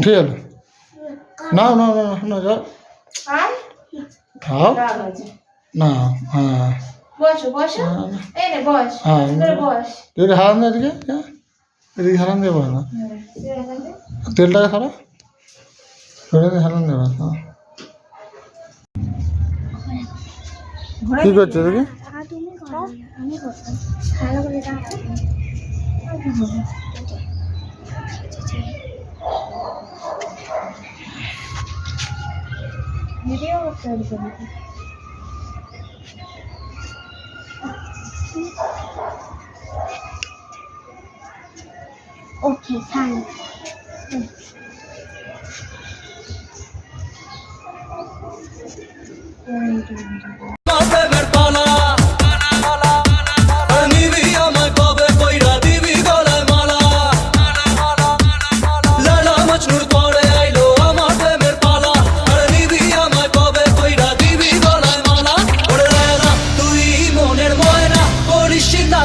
ঠিক আছে না না না না যাও খাও না হ্যাঁ বসো বসো এই নে বস হ্যাঁ বস এদিকে হারান দে এদিকে এদিকে হারান দিয়ে বস না তেলটাকে সারা সরে হারান দেবে হ্যাঁ কি করছো এদিকে আমি করতাম ভালো করে ভিডিও করতে হবে ওকে থ্যাংক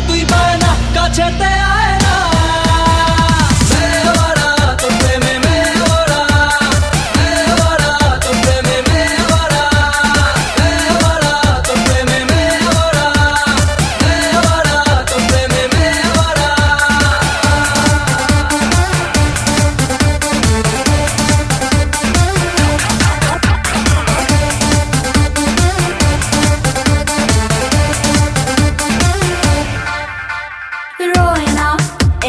তুই পায় না কাছেতে আয় না মেওয়ারা তোর প্রেমে মেওয়ারা মেওয়ারা তোর প্রেমে মেওয়ারা মেওয়ারা তোর প্রেমে মেওয়ারা মেওয়ারা তোর প্রেমে মেওয়ারা রোয় না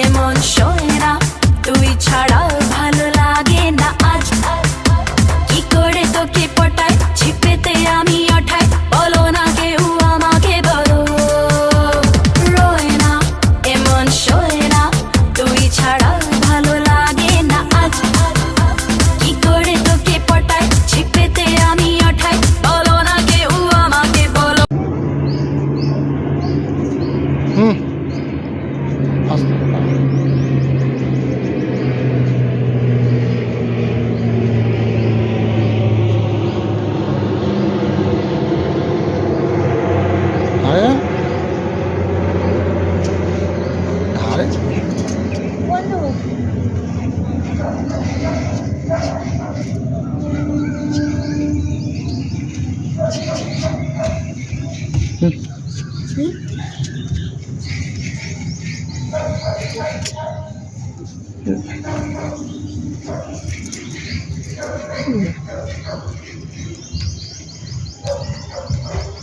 এমন শোয় না তুই ছাড়া ভালো লাগে না আজ কি করে তোকে পটাই ছিপেতে আমি ওঠাই বলো না কেউ আমাকে বলো রোয় না এমন শোয় না তুই ছাড়া ভালো লাগে না আজ কি করে তোকে পটাই ছিপেতে আমি ওঠাই বলো না কেউ আমাকে বলো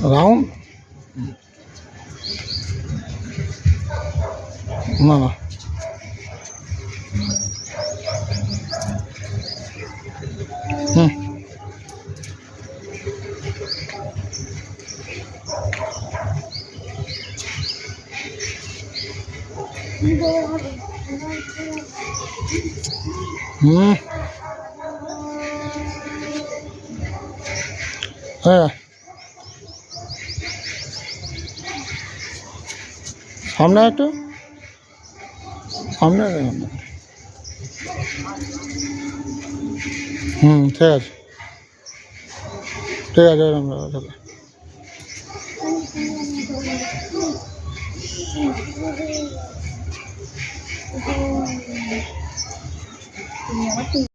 রাউন্ড না না হ্যাঁ সামনে একটু সামনে ঠিক আছে ঠিক আছে ইউ